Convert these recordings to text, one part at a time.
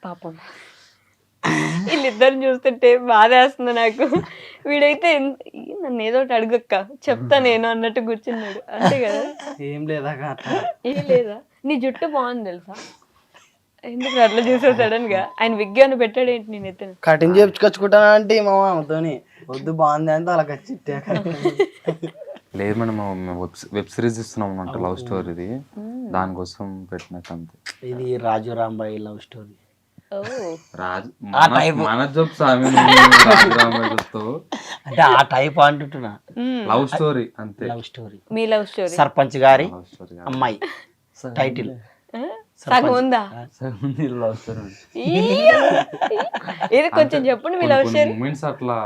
పాపం వీళ్ళిద్దరిని చూస్తుంటే బాధ వేస్తుంది నాకు. వీడైతే నన్ను ఏదో ఒకటి అడుగక్క చెప్తా నేను అన్నట్టు కూర్చున్నాడు. అంతే కదా? ఏం లేదా ఏం లేదా? నీ జుట్టు బాగుంది తెలుసా? ఎందుకు అట్లా చూసావు సడన్ గా? ఆయన విగ్ అని పెట్టాడు ఏంటి? నేను ఎత్తాను కటింగ్ చేయించుకొచ్చుకుంటా అంటే మా మామతోని వద్దు బాగుంది అంటే అలా కచ్చిట్టే. లేదు మేడం, వెబ్ సిరీస్ ఇస్తున్నాం అనమాట, లవ్ స్టోరీది. దానికోసం పెట్టినట్టు అంతే. ఇది రాజు రాంబాయి లవ్ స్టోరీ. రాజు మన జబ్స్ అంటే ఆ టైప్ అంటుంటున్నా. లవ్ స్టోరీ అంతే. Love story. మీ లవ్ స్టోరీ. సర్పంచ్ గారి అమ్మాయి టైటిల్ సగం ఉందా? Love story. ఇది కొంచెం చెప్పండి మీ లవ్ స్టోరీ. మూమెంట్స్ అట్లా,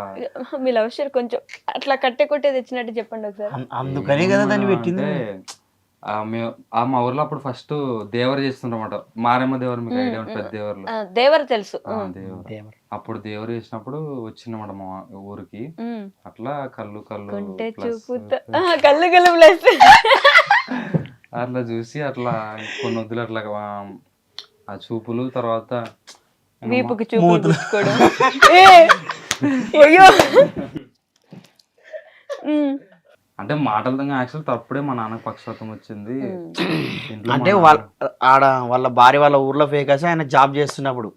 మీ లవ్ స్టోరీ కొంచెం అట్లా కట్టే కొట్టే తెచ్చినట్టు చెప్పండి ఒకసారి. అందుకనే కదా దాన్ని పెట్టింది. మా ఊర్లో అప్పుడు ఫస్ట్ దేవర చేస్తుండ్రన్నమాట. మారేమ్మ దేవర, మీకు ఐడియా ఉంటుంది? పెద్ద దేవర్లు. దేవర తెలుసు. దేవర అప్పుడు దేవర చేసినప్పుడు వచ్చిందన్నమాట మా ఊరికి. అట్లా కళ్ళు అట్లా చూసి అట్లా కొన్ని వద్దులు అట్లా ఆ చూపులు, తర్వాత వీపుకి చూపులు అంటే మాటలతో యాక్చువల్ తప్పుడే మా నాన్నకు పక్షపాతం వచ్చింది. అంటే వాళ్ళ భార్య వాళ్ళ ఊర్లో ఫేకాసి ఆయన జాబ్ చేస్తున్నప్పుడు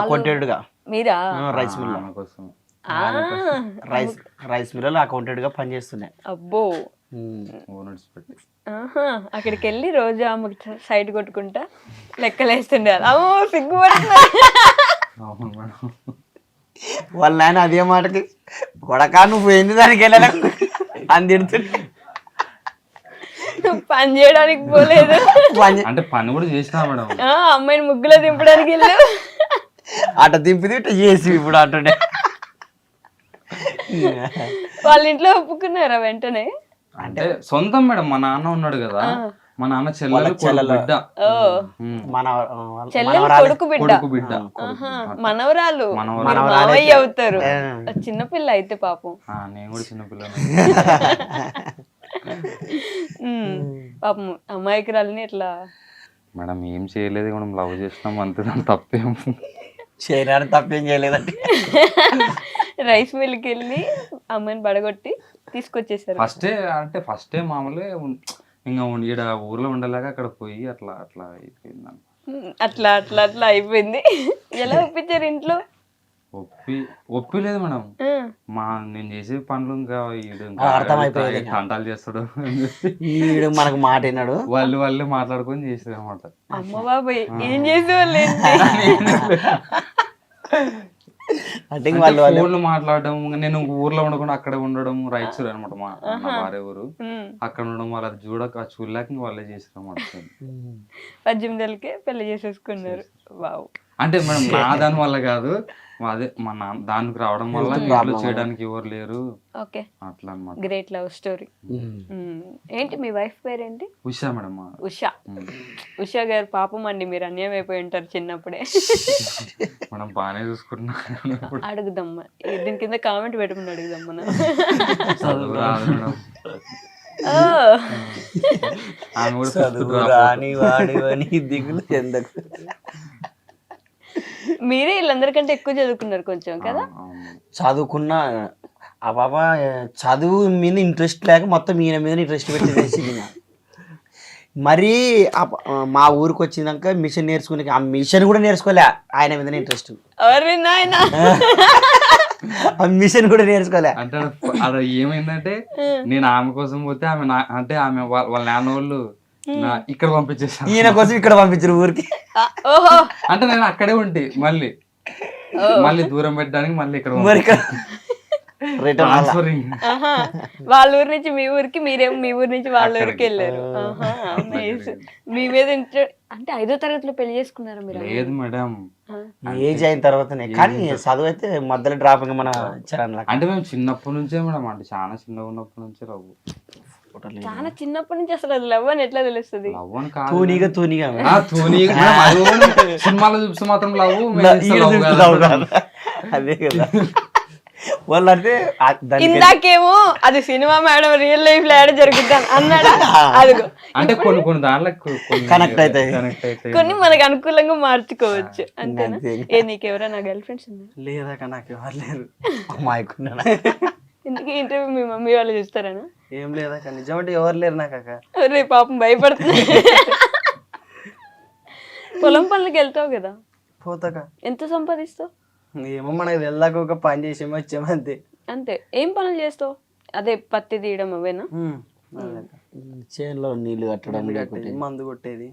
అకౌంటెంట్ గా. మీరా? రైస్ మిల్ కోసం రైస్ మిల్ అకౌంటెంట్ గా పనిచేస్తున్నాయి. అబ్బో. అక్కడికి వెళ్ళి రోజు ఆమెకు సైడ్ కొట్టుకుంటా లెక్కలేస్తుండే. అమ్మో సిగ్గుపడుతుంది. వాళ్ళ నాయన అదే మాటకి కొడకా నువ్వు ఏంది దానికి వెళ్ళాలి అని తిడుతుంటే పని చేయడానికి పోలేదు. అంటే పని కూడా చేసినా మేడం. అమ్మాయిని ముగ్గులో దింపడానికి వెళ్ళు. అట దింపిది ఇట్లా చేసి ఇప్పుడు అంటుండే. వాళ్ళ ఇంట్లో ఒప్పుకున్నారా వెంటనే? అంటే సొంతం మేడం. మా నాన్న ఉన్నాడు కదా, మా నాన్న చెల్లెలు బిడ్డ, కొడుకు బిడ్డ, మనవరాలు మావయ్య అవుతారు. చిన్నపిల్ల అయితే పాపం. నేను కూడా చిన్నపిల్ల. పాపం అమాయకురాలని ఇట్లా. మేడం ఏం చేయలేదు మేడం, లవ్ చేసినాం అంతే, దాని తప్పేం చేయడానికి తప్పేం చేయలేదండి. రైస్ మిల్కి వెళ్ళి అమ్మాయిని పడగొట్టి తీసుకొచ్చేసారు. ఫస్టే మామూలుగా ఇంకా ఈడ ఊర్లో ఉండలేక అక్కడ పోయి అట్లా అట్లా అయిపోయింది. అట్లా అట్లా అట్లా అయిపోయింది. ఎలా ఒప్పించారు ఇంట్లో? ఒప్పిలేదు మేడం. నేను చేసే పనులు ఇంకా తంటాలు చేస్తాడు, మనకు మాట విన్నాడు. వాళ్ళే మాట్లాడుకొని చేసారు అనమాట. అమ్మ బాబాయ్ ఏం చేసేవాళ్ళు? అంటే ఊర్లో మాట్లాడడం, నేను ఊర్లో ఉండకుండా అక్కడే ఉండడం. రైచూరు అనమాట మా భార్య ఊరు. అక్కడ ఉండడం వాళ్ళ చూడలేక వాళ్ళే చేసారు అనమాట. 18 ఏళ్ళకే పెళ్లి చేసేసుకున్నారు. వావ్. అంటే మేడం నా దాని వల్ల కాదు, అదే మా నాన్న దానికి రావడం వల్ల ఇంట్లో చేయడానికి ఎవరు లేరు. ఓకే, అట్లా అన్నమాట. Great love story. ఏంటి మీ వైఫ్ పేరేంటి? ఉషా మేడం. ఉషా గారు పాపం అండి, మీరు అన్యాయం అయిపోయి ఉంటారు చిన్నప్పుడే. మనం బాగానే చూసుకుంటున్నా. అడుగుదమ్మా, దీని కింద కామెంట్ పెట్టుకుని అడుగుదమ్మా. చదువు రాదు మేడం. మీరే వీళ్ళందరికంటే ఎక్కువ చదువుకున్నారు కొంచెం కదా? చదువుకున్నా. ఆ బాబా చదువు మీద ఇంట్రెస్ట్ లేక మొత్తం ఈయన మీద ఇంట్రెస్ట్ పెట్టి మరీ మా ఊరికి వచ్చినాక మిషన్ నేర్చుకునే, ఆ మిషన్ కూడా నేర్చుకోలే, ఆయన మీద ఇంట్రెస్ట్. ఆ మిషన్ కూడా నేర్చుకోలే. అంటే అది ఏమైందంటే, నేను ఆమె కోసం పోతే ఆమె అంటే ఆమె వాళ్ళ నాన్న వాళ్ళు ఇక్కడ పంపించేసాను, ఈయన కోసం ఇక్కడ పంపించారు ఊరికి. అంటే నేను అక్కడే ఉంటే మళ్ళీ దూరం పెట్టడానికి మళ్ళీ ఇక్కడ వాళ్ళ ఊరి నుంచి మీ ఊరికి, మీరేమో మీ ఊరి నుంచి వాళ్ళ ఊరికి వెళ్ళారు. మీ మీద అంటే 5వ తరగతిలో పెళ్లి చేసుకున్నారా మీరు? లేదు మేడం, ఏజ్ అయిన తర్వాతనే. కానీ చదువు అయితే మధ్యలో డ్రాప్. మన అంటే మేము చిన్నప్పటి నుంచే మేడం, అంటే చాలా చిన్నగా ఉన్నప్పటి నుంచే లవ్. చాలా చిన్నప్పటి నుంచి అసలు అది లవ్ అని ఎట్లా తెలుస్తుంది? సినిమాలో చూపిస్తే మాత్రం లవ్. అదే కదా. వాళ్ళు అంటే ఇందాకేమో అది సినిమా మేడం రియల్ లైఫ్ లో ఏడ జరుగుతాను అన్నాడా అదిగో అంటే కొన్ని దాంట్లో Connect అవుతాయి. కనెక్ట్ అయితే కొన్ని మనకు అనుకూలంగా మార్చుకోవచ్చు అంతేనా అంతే. ఏ నీకెవరైనా గర్ల్ ఫ్రెండ్స్ ఉన్నారు లేదాక నాకు ఎవరు లేరు. మాయకున్నాను ఎందుకు ఇంటర్వ్యూ మీ మమ్మీ వాళ్ళు చూస్తారనా ఏం లేదాక నిజమంటే ఎవరు లేరు నాకు అక్క. రే పాపం భయపడుతున్నా పొలం పనులకి వెళ్తావు కదా పోతాక ఎంత సంపాదిస్తావు ఏమో మనకు వెళ్ళాక ఒక పని చేసేమో వచ్చాము అంతే. అంతే ఏం పనులు చేస్తావు అదే పత్తి తీయడం అవేనా అదే అక్క. చేనులో నీళ్లు కట్టడం మందు లేకుంటే కట్టేది, మందు కొట్టేది.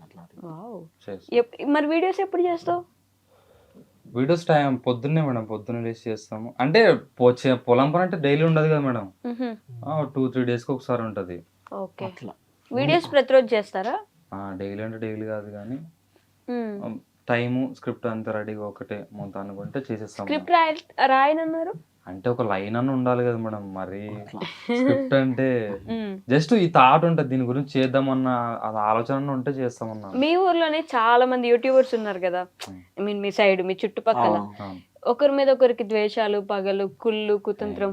అట్లా వావ్. చేస్తాం. మరి వీడియోస్ ఎప్పుడు చేస్తావు వీడియోస్ టైం పొద్దున్నే మేడం, పొద్దున్నే లేచి చేస్తాము. అంటే పొలం పని అంటే డైలీ ఉండదు కదా మేడం, 2-3 days కి ఒకసారి ఉంటది. ఓకే అట్లా వీడియోస్ ప్రతిరోజు చేస్తారా డైలీ అంటే డైలీ కాదు కానీ టైము స్క్రిప్ట్ అంతా రెడీగా ఒకటే మొత్తం అనుకుంటే చేసేస్తాం. స్క్రిప్ట్ రాయనన్నారు అంటే ఒక లైన్ అన్న ఉండాలి కదా మేడం. మరి స్క్రిప్ట్ అంటే జస్ట్ ఈ థాట్ ఉంటుంది, దీని గురించి చేద్దామన్న అది ఆలోచన ఉంటే చేస్తామన్నా. మీ ఊర్లోనే చాలా మంది యూట్యూబర్స్ ఉన్నారు కదా ఐ మీన్ మీ సైడ్ మీ చుట్టుపక్కల ఒకరి మీద ఒకరికి ద్వేషాలు పగలు కుళ్ళు కుతంత్రం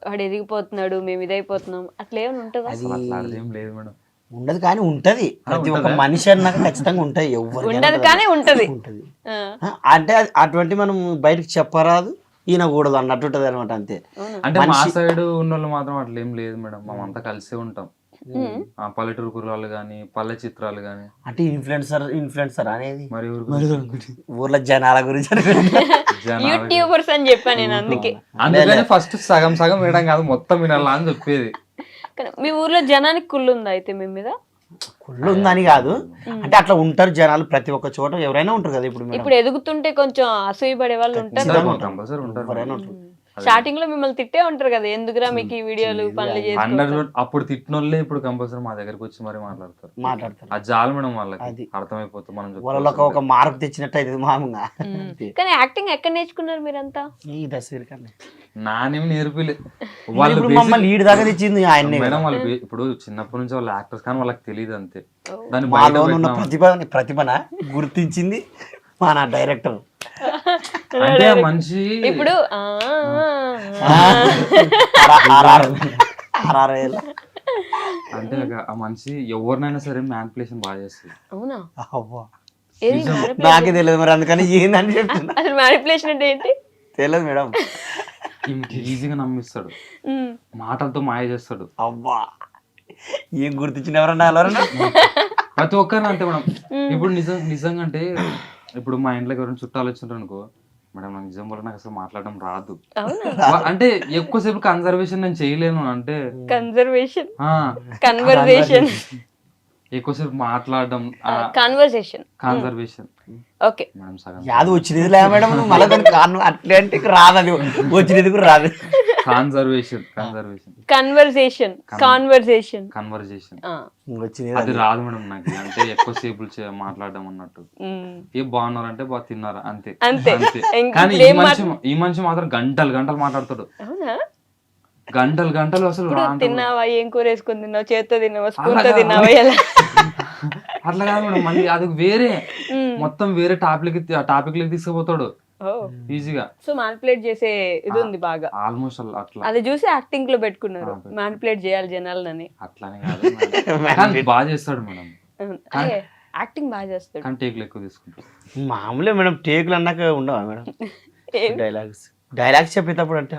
వాడు ఎదిగిపోతున్నాడు మేము ఇదైపోతున్నాం అట్లా ఏమైనా ఉంటుందా అట్లా ఏం లేదు మేడం. ఉండదు కానీ ఉంటది. ప్రతి ఒక్క మనిషి అన్నాక ఖచ్చితంగా ఉంటది. ఎవరు ఉండదు కానీ ఉంటది ఉంటది అంటే అటువంటి మనం బయటకు చెప్పరాదు ఈయనకూడదు అన్నట్టు ఉంటది అనమాట. అంతే. అంటే మా సైడ్ ఉన్న వాళ్ళు మాత్రం అట్లా ఏం లేదు మేడం, మేమంతా కలిసే ఉంటాం. పల్లెటూరు కుర్రాళ్ళు గానీ పల్లె చిత్రాలు గానీ. అంటే ఇన్ఫ్లుయెన్సర్ అనేది మరి ఊర్లో జనాల గురించి యూట్యూబర్స్ అని చెప్పాను నేను అందుకే. అందుకని ఫస్ట్ సగం సగం వేయడం కాదు మొత్తం వినాలా అని చెప్పేది. కానీ మీ ఊర్లో జనానికి కుళ్ళు ఉందా అయితే మీ మీద కుళ్ళు ఉందని కాదు, అంటే అట్లా ఉంటారు జనాలు ప్రతి ఒక్క చోట ఎవరైనా ఉంటారు కదా. ఇప్పుడు ఇప్పుడు ఎదుగుతుంటే కొంచెం అసూయ పడే వాళ్ళు ఉంటారు కంపల్సరీ ఉంటారు. ఎవరైనా ఉంటారు. స్టార్టింగ్ లో మిమ్మల్ని తిట్టే ఉంటారు కదా ఎందుకురా మీకు ఈ వీడియోలు పనులు చేసి 100 అప్పుడు తిట్టినోళ్ళే ఇప్పుడు కంపల్సరీ మా దగ్గరకు వచ్చి మరి మాట్లాడతారు. అది చాలు మేడం, వాళ్ళకి అర్థమైపోతుంది మనం వాళ్ళకి ఒక మార్పు తెచ్చినట్టు అయితే మామూలుగా. కానీ యాక్టింగ్ ఎక్కడ నేర్చుకున్నారు మీరంతా ఈ దశ నానేమి నేర్పిలే వాళ్ళు మమ్మల్ని లీడ్ దాకా తెచ్చింది ఆయన మేడం. వాళ్ళు ఇప్పుడు చిన్నప్పటి నుంచి వాళ్ళు యాక్టర్స్ కానీ వాళ్ళకి తెలియదు అంతే. దాన్ని మాలో ఉన్న ప్రతిభన గుర్తించింది మా నా డైరెక్టర్. అంటే మనిషి ఇప్పుడు అంటే ఆ మనిషి ఎవరినైనా సరే మ్యానిపులేషన్ బాగా చేస్తుంది. అవునా ఏది నాకే తెలియదు మరి, అందుకని ఏందని చెప్తున్నా. అసలు మ్యానిపులేషన్ అంటే ఏంటి తెలియదు మేడం. ఈజీగా నమ్మిస్తాడు, మాటలతో మాయ చేస్తాడు. అవ్వా ఏం గుర్తించిన ఎవరన్నా ఎవరన్నా ప్రతి ఒక్కరిని అంతే మేడం. ఇప్పుడు నిజంగా అంటే ఇప్పుడు మా ఇంట్లోకి ఎవరైనా చుట్టాలు వచ్చిండ్రు అనుకో మేడం, నాకు నిజం వల్ల నాకు అసలు మాట్లాడడం రాదు. అంటే ఎక్కువసేపు కన్సర్వేషన్ నేను చేయలేను. అంటే కన్వర్సేషన్ ఎక్కువసేపు మాట్లాడడం కన్వర్సేషన్ ఓకే మేడం. సగం యాది వచ్చినది లే మేడం, మళ్ళీ దానికి కారణం అట్లే అంటే రాదు, అది వచ్చినది కూడా రాదు. కన్వర్సేషన్ వచ్చినది అది రాదు మేడం నాకు. అంటే ఎక్కువసేపు మాట్లాడడం అన్నట్టు. ఏ బాగున్నారంటే బాగా తిన్నారా అంతే అంతే. కానీ ఈ మనిషి మాత్రం గంటలు గంటలు మాట్లాడతాడు. గంటలు అసలు తిన్నావా ఏం కూర వేసుకుని తిన్నావు చేత్తో తిన్నావా స్పూన్ తో తిన్నావా అట్లా కాదు మేడం. మళ్ళీ అది వేరే మొత్తం వేరే టాపిక్ లోకి తీసుకుపోతాడు ఈజీగా. సో మ్యానిపులేట్ చేసే ఇది ఉంది బాగా ఆల్మోస్ట్ అట్లా. అది చూసి యాక్టింగ్ లో పెట్టుకున్నారు మ్యానిపులేట్ చేయాలి జనాలని. అట్లానే కాదు, బాగా చేస్తాడు మేడం. యాక్టింగ్ బాగా చేస్తాడు కానీ టేకులు ఎక్కువ తీసుకుంటాడు. మామూలే మేడం, టేకులు అన్నాక ఉండవా మేడం? డైలాగ్స్ చెప్పేటప్పుడు అంటే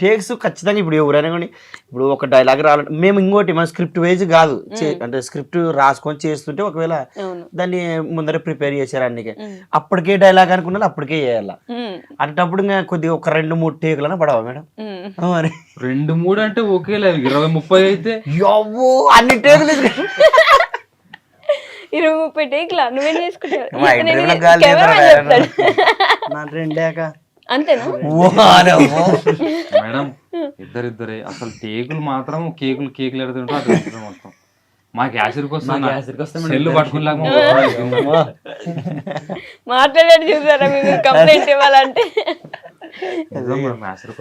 టేక్స్ ఖచ్చితంగా ఇప్పుడు ఎవరైనా కానీ ఇప్పుడు ఒక డైలాగ్ రావాలంటే మేము ఇంకోటి మన స్క్రిప్ట్ వైజ్ కాదు, అంటే స్క్రిప్ట్ రాసుకొని చేస్తుంటే ఒకవేళ దాన్ని ముందరే ప్రిపేర్ చేశారు అన్నికే అప్పటికే డైలాగ్ అనుకున్నారు అప్పటికే చేయాల. అట్టప్పుడు కొద్దిగా ఒక 2-3 టేకులన్నా పడవా మేడం? మరి 2-3 అంటే ఓకేలే, 20-30 అయితే అన్ని టేకులు 20-30 టేకులా నువ్వేం చేసుకుంటావు? అంతేనా మేడం? ఇద్దరిద్దరే అసలు టేకులు మాత్రం కేకులు ఎడుతుంటే అది మొత్తం మా క్యాషియర్కి వస్తుంది సెల్లు పట్టుకుని మాట్లాడాడు చూసారా మీరు కంప్లైంట్ ఇవ్వాలంటే. మేడం క్యాషియర్కి